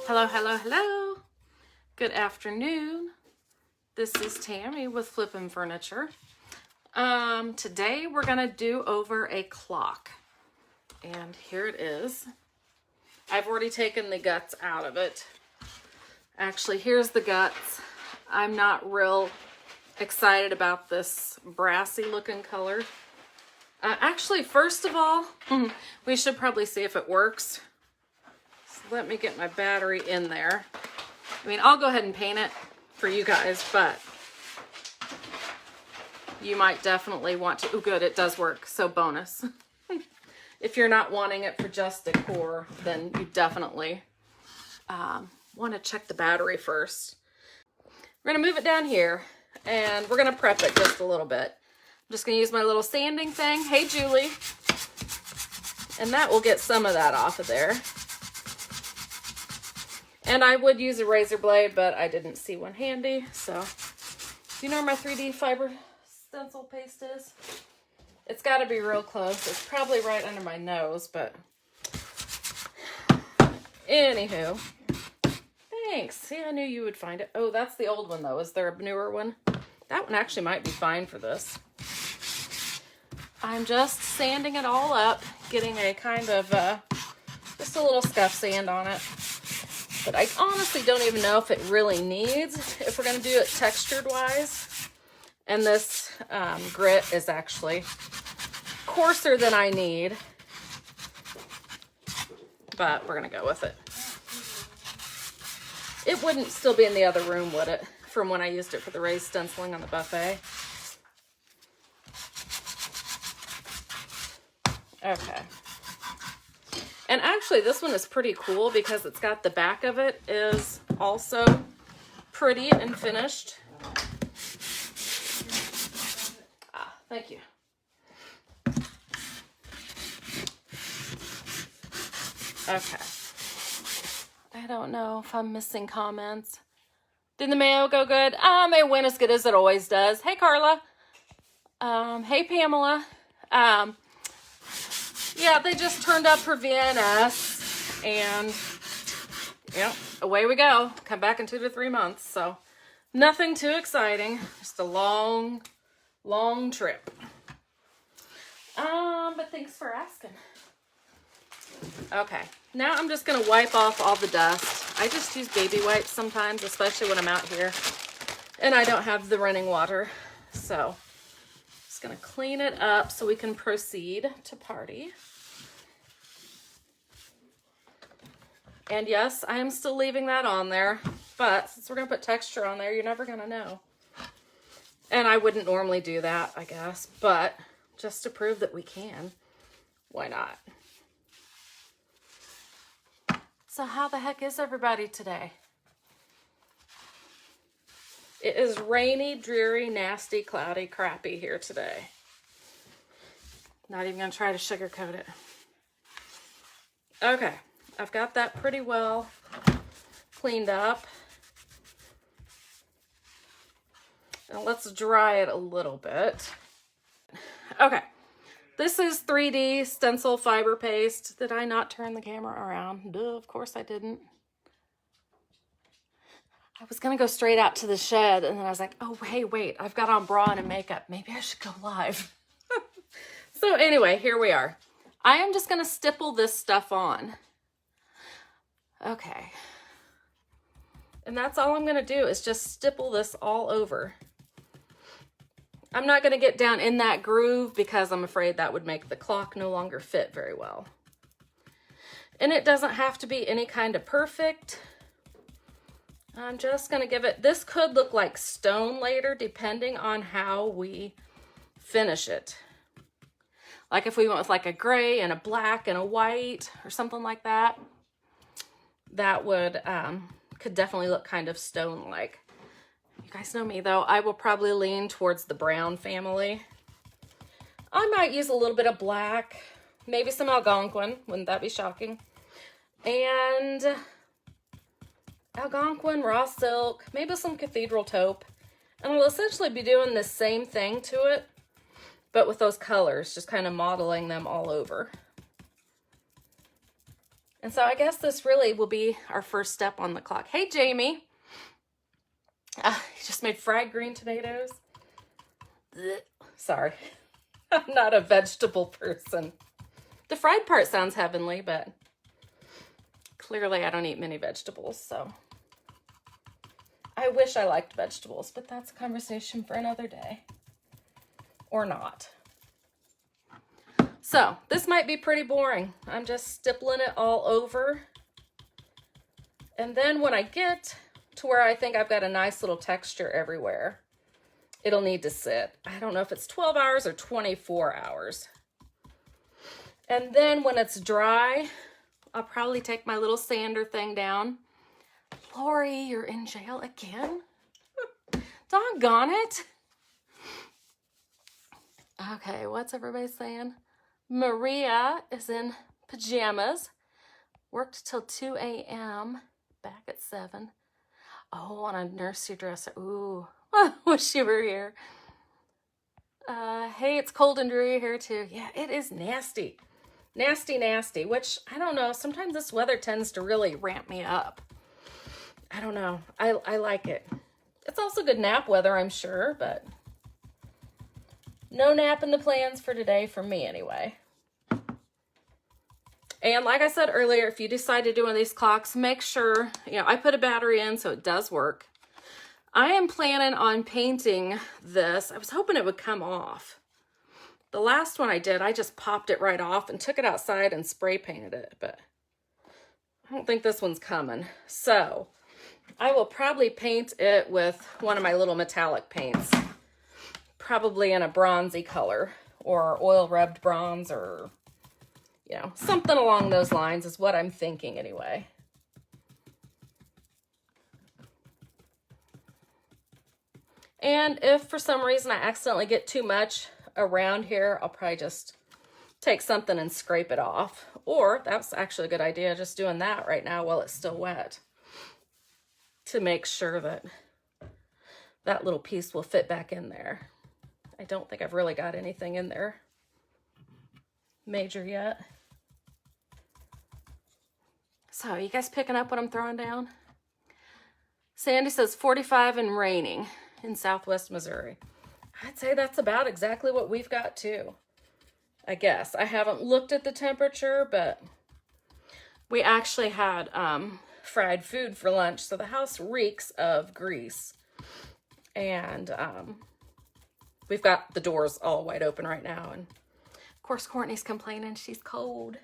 Hello, hello, hello. Good afternoon. This is Tammy with Flippin Furniture. Today we're gonna do over a clock. And here it is. I've already taken the guts out of it. Actually, here's the guts. I'm not real excited about this brassy looking color. Actually, first of all, we should probably see if it works. So let me get my battery in there. I mean, I'll go ahead and paint it for you guys, but you might definitely want to. Oh, good, it does work. So bonus. If you're not wanting it for just decor, then you definitely want to check the battery first. We're going to move it down here, and we're going to prep it just a little bit. I'm just going to use my little sanding thing. Hey, Julie. And that will get some of that off of there. And I would use a razor blade, but I didn't see one handy. So, you know where my 3D fiber stencil paste is? It's got to be real close. It's probably right under my nose, but anywho. Thanks. See, I knew you would find it. Oh, that's the old one, though. Is there a newer one? That one actually might be fine for this. I'm just sanding it all up, getting a kind of, just a little scuff sand on it. But I honestly don't even know if it really needs, if we're going to do it textured-wise. And this grit is actually coarser than I need. But we're going to go with it. It wouldn't still be in the other room, would it? From when I used it for the raised stenciling on the buffet. Okay. And actually, this one is pretty cool because it's got the back of it is also pretty and finished. Ah, thank you. Okay. I don't know if I'm missing comments. Did the mail go good? It went as good as it always does. Hey, Carla. Hey, Pamela. Yeah, they just turned up for VNS, and yeah, away we go. Come back in 2 to 3 months, so nothing too exciting. Just a long, long trip. But thanks for asking. Okay, now I'm just gonna wipe off all the dust. I just use baby wipes sometimes, especially when I'm out here, and I don't have the running water, so just gonna clean it up so we can proceed to party. And yes, I am still leaving that on there, but since we're gonna put texture on there, you're never gonna know. And I wouldn't normally do that, I guess, but just to prove that we can, why not? So how the heck is everybody today? It is rainy, dreary, nasty, cloudy, crappy here today. Not even gonna try to sugarcoat it. Okay, I've got that pretty well cleaned up. Now let's dry it a little bit. Okay, this is 3D stencil fiber paste. Did I not turn the camera around? Duh, of course I didn't. I was gonna go straight out to the shed, and then I was like, oh, hey, wait, I've got on bra and makeup. Maybe I should go live. So anyway, here we are. I am just gonna stipple this stuff on. Okay. And that's all I'm gonna do is just stipple this all over. I'm not gonna get down in that groove because I'm afraid that would make the clock no longer fit very well. And it doesn't have to be any kind of perfect. I'm just gonna give it, this could look like stone later depending on how we finish it. Like if we went with like a gray and a black and a white or something like that, that would, could definitely look kind of stone-like. You guys know me though, I will probably lean towards the brown family. I might use a little bit of black, maybe some Algonquin, wouldn't that be shocking? And Algonquin, raw silk, maybe some cathedral taupe. And we'll essentially be doing the same thing to it, but with those colors, just kind of modeling them all over. And so I guess this really will be our first step on the clock. Hey, Jamie. He just made fried green tomatoes. Blech. Sorry. I'm not a vegetable person. The fried part sounds heavenly, but clearly I don't eat many vegetables, so. I wish I liked vegetables, but that's a conversation for another day. Or not. So, this might be pretty boring. I'm just stippling it all over. And then when I get to where I think I've got a nice little texture everywhere, it'll need to sit. I don't know if it's 12 hours or 24 hours. And then when it's dry, I'll probably take my little sander thing down. Lori, you're in jail again? Doggone it. Okay, what's everybody saying? Maria is in pajamas. Worked till 2 a.m. Back at 7. Oh, on a nursery dresser. Ooh, wish you were here. Hey, it's cold and dreary here too. Yeah, it is nasty. Nasty, nasty, which I don't know. Sometimes this weather tends to really ramp me up. I don't know. I like it. It's also good nap weather, I'm sure, but no nap in the plans for today for me anyway. And like I said earlier, if you decide to do one of these clocks, make sure, I put a battery in so it does work. I am planning on painting this. I was hoping it would come off. The last one I did, I just popped it right off and took it outside and spray painted it, but I don't think this one's coming. So I will probably paint it with one of my little metallic paints, probably in a bronzy color or oil rubbed bronze or something along those lines is what I'm thinking anyway. And if for some reason I accidentally get too much around here, I'll probably just take something and scrape it off. Or that's actually a good idea, just doing that right now while it's still wet to make sure that that little piece will fit back in there. I don't think I've really got anything in there major yet. So, you guys picking up what I'm throwing down? Sandy says 45 and raining in southwest Missouri. I'd say that's about exactly what we've got too. I guess. I haven't looked at the temperature, but we actually had fried food for lunch, so the house reeks of grease. And we've got the doors all wide open right now. And of course, Courtney's complaining she's cold.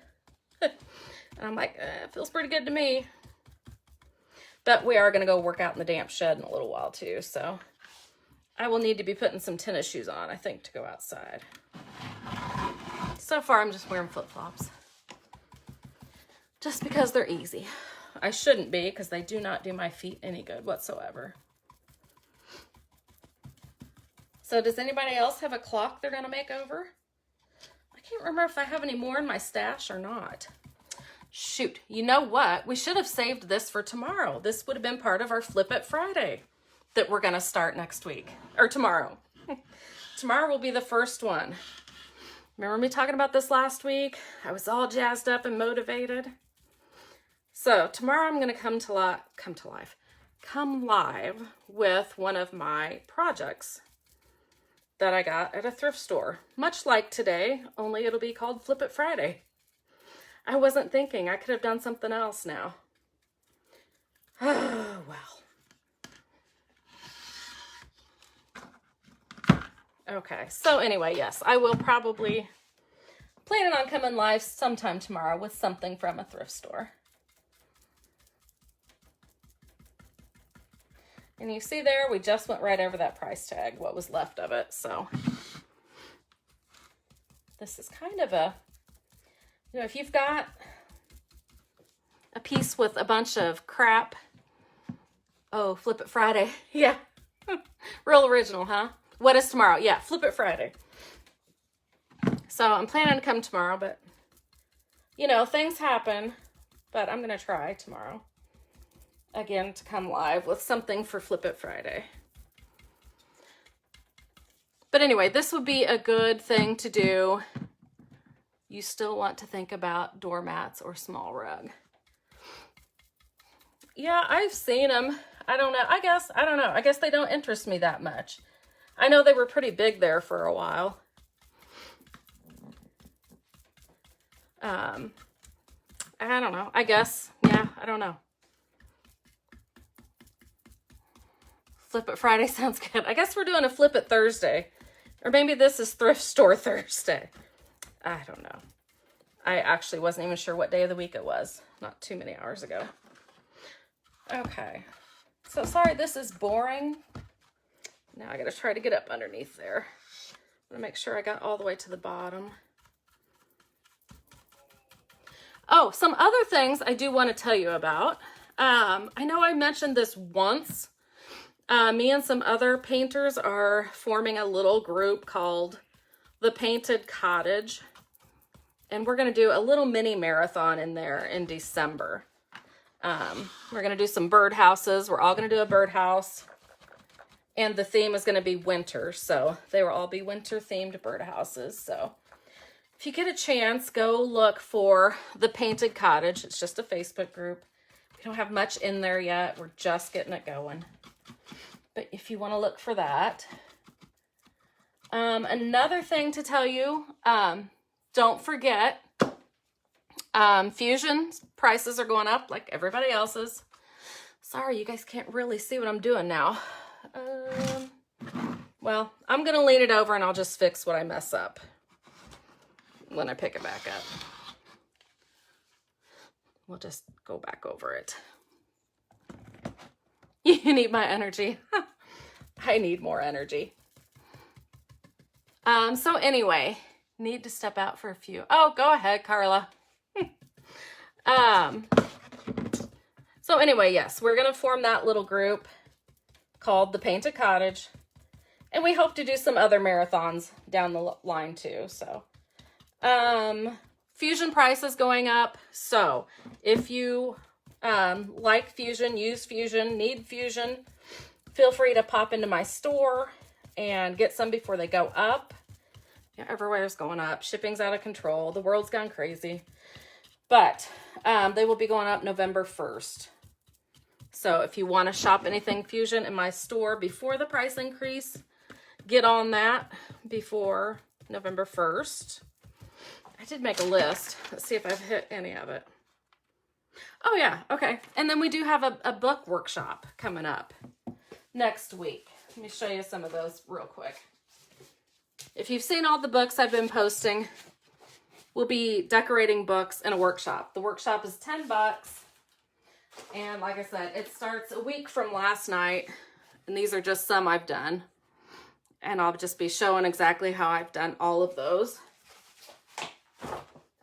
And I'm like, it feels pretty good to me. But we are going to go work out in the damp shed in a little while too. So I will need to be putting some tennis shoes on, I think, to go outside. So far, I'm just wearing flip-flops. Just because they're easy. I shouldn't be, because they do not do my feet any good whatsoever. So does anybody else have a clock they're going to make over? I can't remember if I have any more in my stash or not. Shoot, you know what? We should have saved this for tomorrow. This would have been part of our Flip It Friday that we're going to start next week. Or tomorrow. Tomorrow will be the first one. Remember me talking about this last week? I was all jazzed up and motivated. So tomorrow I'm going to come live with one of my projects that I got at a thrift store. Much like today, only it'll be called Flip It Friday. I wasn't thinking. I could have done something else now. Oh, well. Okay, so anyway, yes, I will probably planning on coming live sometime tomorrow with something from a thrift store. And you see there, we just went right over that price tag, what was left of it. So this is kind of a, if you've got a piece with a bunch of crap, oh, Flip It Friday. Yeah, real original, huh? What is tomorrow? Yeah, Flip It Friday. So I'm planning to come tomorrow, but things happen, but I'm going to try tomorrow. Again, to come live with something for Flip It Friday. But anyway, this would be a good thing to do. You still want to think about doormats or small rug. Yeah, I've seen them. I don't know. I don't know. I guess they don't interest me that much. I know they were pretty big there for a while. I don't know. I guess. Yeah, I don't know. Flip It Friday sounds good. I guess we're doing a Flip It Thursday. Or maybe this is Thrift Store Thursday. I don't know. I actually wasn't even sure what day of the week it was. Not too many hours ago. Okay. So sorry this is boring. Now I gotta try to get up underneath there. I'm gonna make sure I got all the way to the bottom. Oh, some other things I do want to tell you about. I know I mentioned this once. Me and some other painters are forming a little group called the Painted Cottage. And we're going to do a little mini marathon in there in December. We're going to do some birdhouses. We're all going to do a birdhouse. And the theme is going to be winter. So they will all be winter themed birdhouses. So if you get a chance, go look for the Painted Cottage. It's just a Facebook group. We don't have much in there yet. We're just getting it going. But if you want to look for that. Another thing to tell you, don't forget, Fusion prices are going up like everybody else's. Sorry, you guys can't really see what I'm doing now. Well, I'm going to lean it over and I'll just fix what I mess up when I pick it back up. We'll just go back over it. You need my energy. I need more energy. So anyway, need to step out for a few. Oh, go ahead, Carla. So anyway, yes, we're going to form that little group called the Painted Cottage. And we hope to do some other marathons down the line too. So, Fusion prices going up. So if you like Fusion, use Fusion, need Fusion, feel free to pop into my store and get some before they go up. Yeah, everywhere's going up. Shipping's out of control. The world's gone crazy. But they will be going up November 1st. So if you want to shop anything Fusion in my store before the price increase, get on that before November 1st. I did make a list. Let's see if I've hit any of it. Oh yeah, okay. And then we do have a book workshop coming up next week. Let me show you some of those real quick. If you've seen all the books I've been posting, we'll be decorating books in a workshop. The workshop is $10. And like I said, it starts a week from last night. And these are just some I've done. And I'll just be showing exactly how I've done all of those.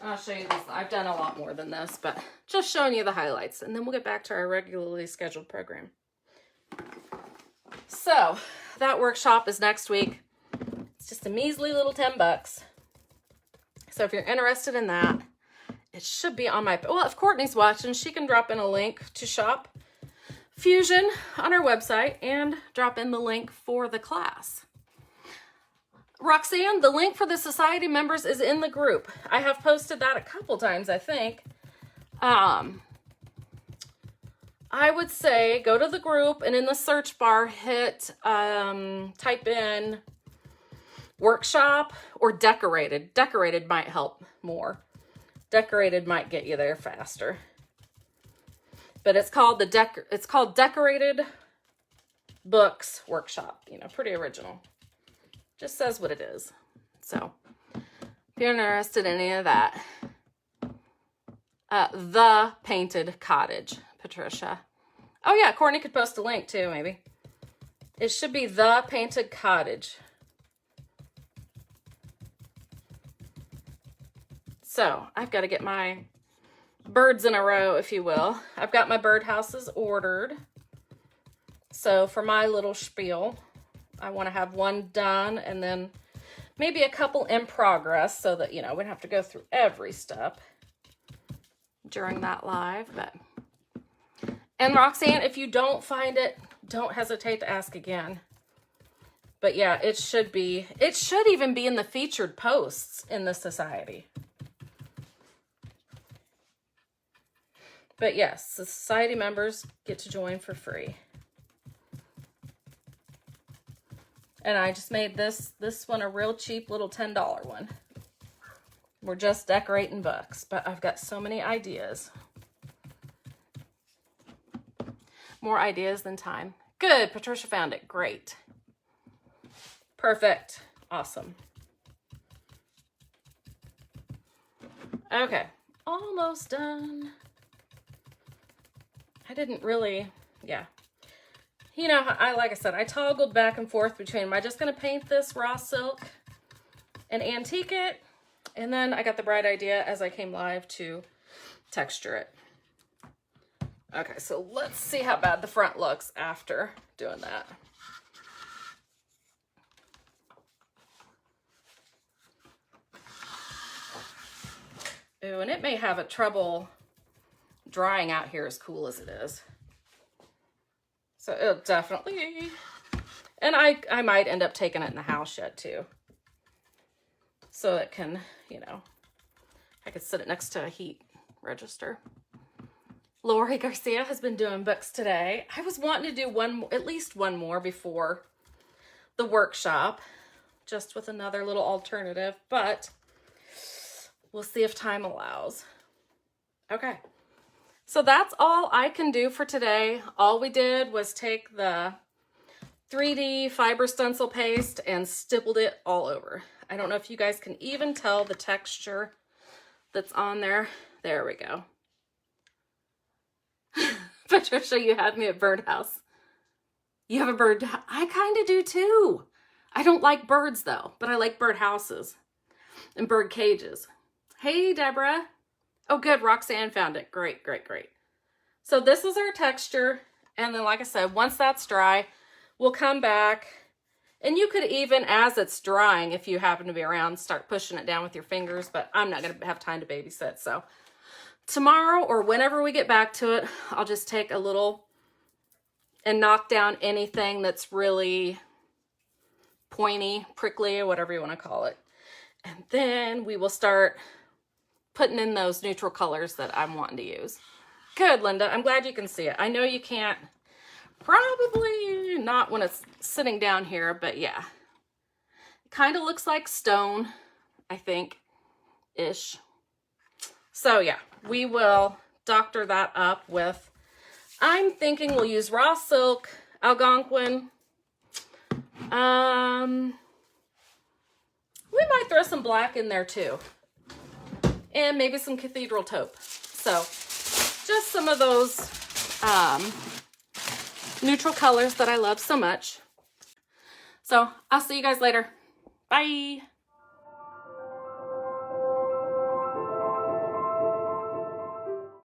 I'll show you this. I've done a lot more than this, but just showing you the highlights. And then we'll get back to our regularly scheduled program. So that workshop is next week. It's just a measly little $10. So if you're interested in that, it should be on my, well, if Courtney's watching, she can drop in a link to shop Fusion on our website and drop in the link for the class. Roxanne, the link for the society members is in the group. I have posted that a couple times, I think. I would say go to the group and in the search bar hit, type in workshop or decorated. Decorated might help more. Decorated might get you there faster. But it's called Decorated Books Workshop. You know, pretty original. Just says what it is. So, if you're interested in any of that, The Painted Cottage, Patricia. Oh yeah, Courtney could post a link too, maybe. It should be The Painted Cottage. So, I've got to get my birds in a row, if you will. I've got my birdhouses ordered. So, for my little spiel, I want to have one done and then maybe a couple in progress so that, you know, we don't have to go through every step during that live. And Roxanne, if you don't find it, don't hesitate to ask again. But yeah, it should even be in the featured posts in the society. But yes, the society members get to join for free. And I just made this one a real cheap little $10 one. We're just decorating books, but I've got so many ideas. More ideas than time. Good, Patricia found it. Great. Perfect. Awesome. Okay, almost done. I didn't really, yeah. You know, like I said, I toggled back and forth between, am I just going to paint this raw silk and antique it? And then I got the bright idea as I came live to texture it. Okay, so let's see how bad the front looks after doing that. Ooh, and it may have a trouble drying out here as cool as it is. So it'll definitely, and I might end up taking it in the house shed too. So it can, you know, I could sit it next to a heat register. Lori Garcia has been doing books today. I was wanting to do at least one more before the workshop, just with another little alternative, but we'll see if time allows. Okay. So that's all I can do for today. All we did was take the 3D fiber stencil paste and stippled it all over. I don't know if you guys can even tell the texture that's on there. There we go. Patricia, you had me at birdhouse. You have a bird. I kind of do too. I don't like birds though, but I like bird houses and bird cages. Hey, Deborah. Oh, good. Roxanne found it. Great, great, great. So this is our texture. And then, like I said, once that's dry, we'll come back. And you could even, as it's drying, if you happen to be around, start pushing it down with your fingers. But I'm not going to have time to babysit. So tomorrow or whenever we get back to it, I'll just take a little and knock down anything that's really pointy, prickly, or whatever you want to call it. And then we will start putting in those neutral colors that I'm wanting to use. Good, Linda. I'm glad you can see it. I know you can't, probably not when it's sitting down here, but yeah. It kind of looks like stone, I think, ish. So yeah, we will doctor that up with, I'm thinking we'll use raw silk, Algonquin. We might throw some black in there too. And maybe some cathedral taupe. So just some of those neutral colors that I love so much. So I'll see you guys later. Bye.